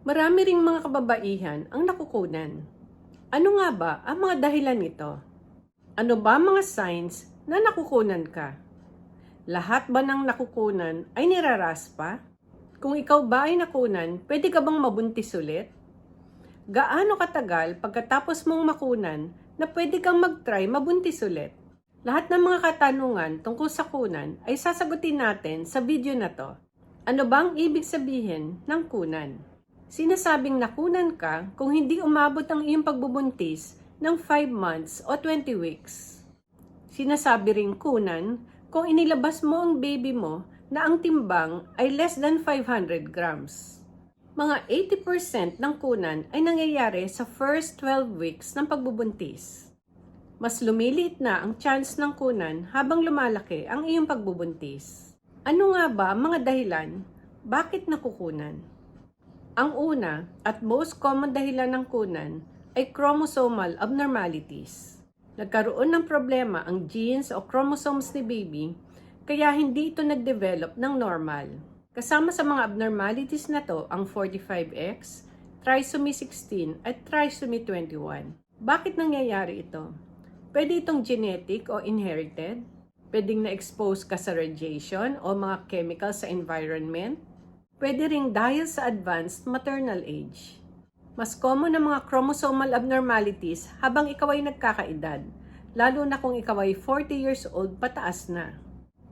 Marami ring mga kababaihan ang nakukunan. Ano nga ba ang mga dahilan nito? Ano ba mga signs na nakukunan ka? Lahat ba ng nakukunan ay niraraspa? Kung ikaw ba ay nakunan, pwede ka bang mabuntis ulit? Gaano katagal pagkatapos mong makunan na pwede kang mag-try mabuntis ulit? Lahat ng mga katanungan tungkol sa kunan ay sasagutin natin sa video na to. Ano bang ibig sabihin ng kunan? Sinasabing nakunan ka kung hindi umabot ang iyong pagbubuntis ng 5 months o 20 weeks. Sinasabi ring kunan kung inilabas mo ang baby mo na ang timbang ay less than 500 grams. Mga 80% ng kunan ay nangyayari sa first 12 weeks ng pagbubuntis. Mas lumiliit na ang chance ng kunan habang lumalaki ang iyong pagbubuntis. Ano nga ba ang mga dahilan? Bakit nakukunan? Ang una at most common dahilan ng kunan ay chromosomal abnormalities. Nagkaroon ng problema ang genes o chromosomes ni baby, kaya hindi ito nag-develop ng normal. Kasama sa mga abnormalities na to ang 45X, trisomy 16 at trisomy 21. Bakit nangyayari ito? Pwede itong genetic o inherited, pwedeng na-expose ka sa radiation o mga chemicals sa environment, pwede ring dahil sa advanced maternal age. Mas common ang mga chromosomal abnormalities habang ikaw ay nagkakaedad, lalo na kung ikaw ay 40 years old pataas na.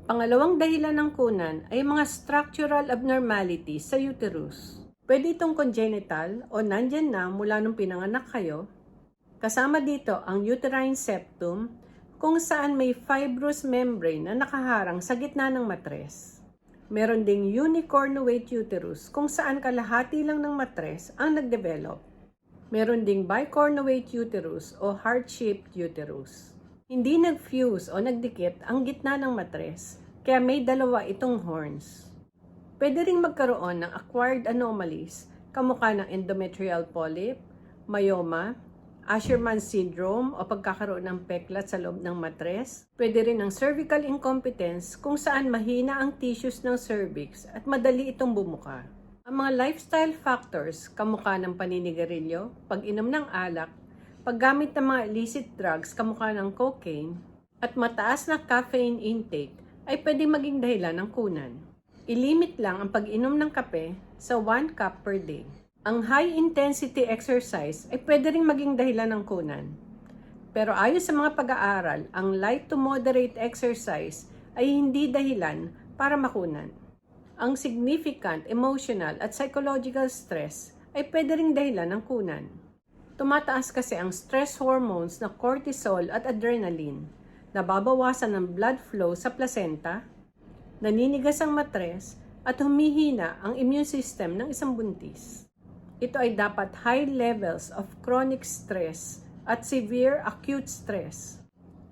Pangalawang dahilan ng kunan ay mga structural abnormalities sa uterus. Pwede itong congenital o nandyan na mula nung pinanganak kayo. Kasama dito ang uterine septum kung saan may fibrous membrane na nakaharang sa gitna ng matres. Meron ding unicornuate uterus kung saan kalahati lang ng matres ang nagdevelop. Meron ding bicornuate uterus o heart-shaped uterus. Hindi nag-fuse o nagdikit ang gitna ng matres, kaya may dalawa itong horns. Pwede ring magkaroon ng acquired anomalies, kamukha ng endometrial polyp, myoma, Asherman syndrome o pagkakaroon ng peklat sa loob ng matres. Pwede rin ang cervical incompetence kung saan mahina ang tissues ng cervix at madali itong bumuka. Ang mga lifestyle factors, kamukha ng paninigarilyo, pag-inom ng alak, paggamit ng mga illicit drugs kamukha ng cocaine, at mataas na caffeine intake ay pwedeng maging dahilan ng kunan. Ilimit lang ang pag-inom ng kape sa 1 cup per day. Ang high-intensity exercise ay pwede ring maging dahilan ng kunan. Pero ayon sa mga pag-aaral, ang light to moderate exercise ay hindi dahilan para makunan. Ang significant emotional at psychological stress ay pwede ring dahilan ng kunan. Tumataas kasi ang stress hormones na cortisol at adrenaline, nababawasan ng blood flow sa placenta, naninigas ang matres, at humihina ang immune system ng isang buntis. Ito ay dapat high levels of chronic stress at severe acute stress.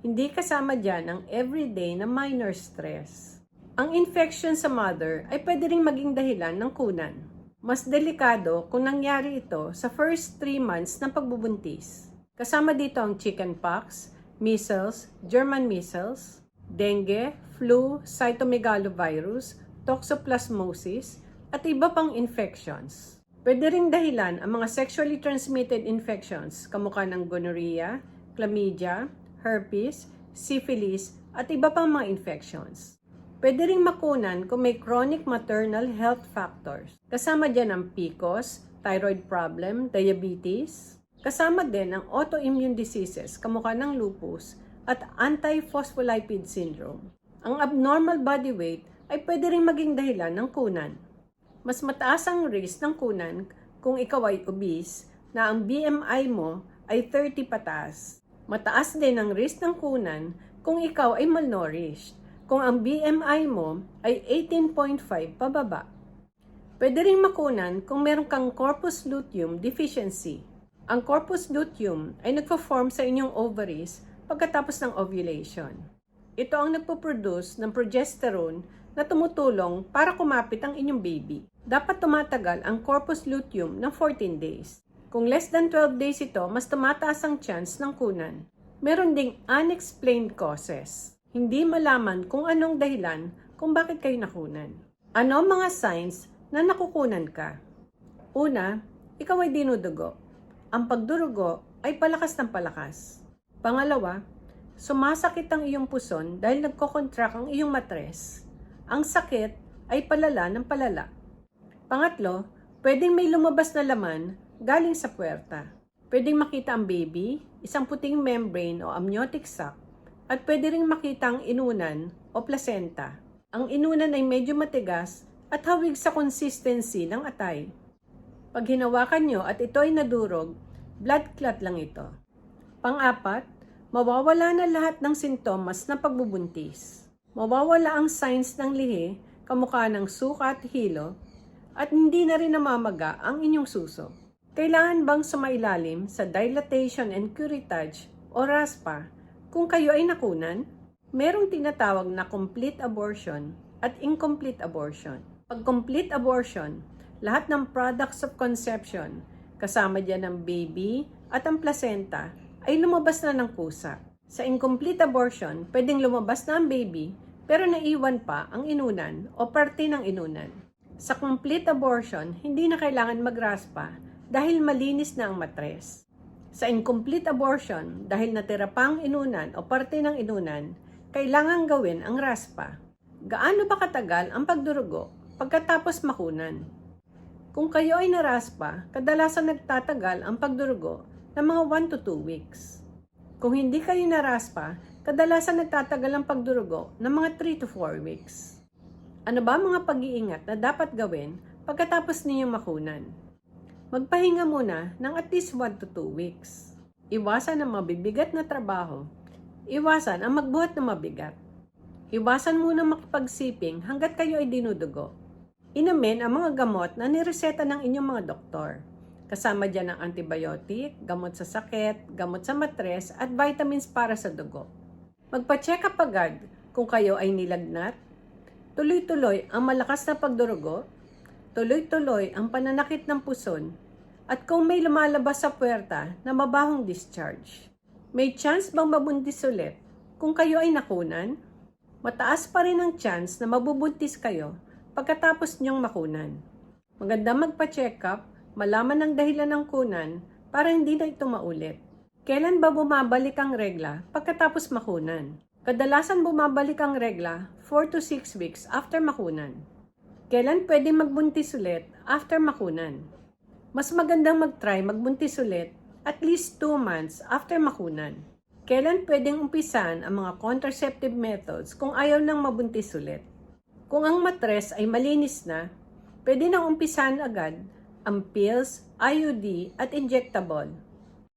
Hindi kasama dyan ang everyday na minor stress. Ang infection sa mother ay pwede ring maging dahilan ng kunan. Mas delikado kung nangyari ito sa first 3 months ng pagbubuntis. Kasama dito ang chickenpox, measles, German measles, dengue, flu, cytomegalovirus, toxoplasmosis, at iba pang infections. Pwede ring dahilan ang mga sexually transmitted infections kamukha ng gonorrhea, chlamydia, herpes, syphilis, at iba pang mga infections. Pwede ring makunan kung may chronic maternal health factors. Kasama dyan ang PCOS, thyroid problem, diabetes. Kasama din ang autoimmune diseases kamukha ng lupus at antiphospholipid syndrome. Ang abnormal body weight ay pwede ring maging dahilan ng kunan. Mas mataas ang risk ng kunan kung ikaw ay obese na ang BMI mo ay 30 pataas. Mataas din ang risk ng kunan kung ikaw ay malnourished, kung ang BMI mo ay 18.5 pababa. Pwede ring makunan kung meron kang corpus luteum deficiency. Ang corpus luteum ay nagpo-form sa inyong ovaries pagkatapos ng ovulation. Ito ang nagpo-produce ng progesterone na tumutulong para kumapit ang inyong baby. Dapat tumatagal ang corpus luteum ng 14 days. Kung less than 12 days ito, mas tumataas ang chance ng kunan. Meron ding unexplained causes. Hindi malaman kung anong dahilan kung bakit kayo nakunan. Ano ang mga signs na nakukunan ka? Una, ikaw ay dinudugo. Ang pagdurugo ay palakas ng palakas. Pangalawa, sumasakit ang iyong puson dahil nagkokontract ang iyong matres. Ang sakit ay palala ng palala. Pangatlo, pwedeng may lumabas na laman galing sa puwerta. Pwedeng makita ang baby, isang puting membrane o amniotic sac, at pwede ring makita ang inunan o placenta. Ang inunan ay medyo matigas at hawig sa consistency ng atay. Pag hinawakan nyo at ito ay nadurog, blood clot lang ito. Pang-apat, mawawala na lahat ng sintomas ng pagbubuntis. Mawawala ang signs ng lihi, kamukha ng suka at hilo, at hindi na rin namamaga ang inyong suso. Kailangan bang sumailalim sa dilatation and curettage o RASPA kung kayo ay nakunan? Merong tinatawag na complete abortion at incomplete abortion. Pag complete abortion, lahat ng products of conception, kasama dyan ang baby at ang placenta, ay lumabas na ng kusa. Sa incomplete abortion, pwedeng lumabas na ang baby pero naiwan pa ang inunan o parte ng inunan. Sa complete abortion, hindi na kailangan magraspa dahil malinis na ang matres. Sa incomplete abortion, dahil natira pa ang inunan o parte ng inunan, kailangan gawin ang raspa. Gaano ba katagal ang pagdurugo pagkatapos makunan? Kung kayo ay naraspa, kadalasan nagtatagal ang pagdurugo ng mga 1 to 2 weeks. Kung hindi kayo naraspa, kadalasan nagtatagal ang pagdurugo ng mga 3 to 4 weeks. Ano ba mga pag-iingat na dapat gawin pagkatapos ninyong makunan? Magpahinga muna ng at least 1 to 2 weeks. Iwasan ang mabibigat na trabaho. Iwasan ang magbuhat ng mabigat. Iwasan muna makipagsiping hanggat kayo ay dinudugo. Inumin ang mga gamot na nireseta ng inyong mga doktor. Kasama dyan ang antibiotic, gamot sa sakit, gamot sa matres, at vitamins para sa dugo. Magpa-check up agad kung kayo ay nilagnat, tuloy-tuloy ang malakas na pagdurugo, tuloy-tuloy ang pananakit ng puson, at kung may lumalabas sa puwerta na mabahong discharge. May chance bang mabuntis ulit kung kayo ay nakunan? Mataas pa rin ang chance na mabubuntis kayo pagkatapos niyong makunan. Maganda magpa-check up, malaman ang dahilan ng kunan para hindi na ito maulit. Kailan ba bumabalik ang regla pagkatapos makunan? Kadalasan bumabalik ang regla 4 to 6 weeks after makunan. Kailan pwede magbuntis ulit after makunan? Mas magandang mag-try magbuntis ulit at least 2 months after makunan. Kailan pwedeng umpisan ang mga contraceptive methods kung ayaw nang mabuntis ulit? Kung ang matres ay malinis na, pwede nang umpisan agad ang pills, IUD at injectable.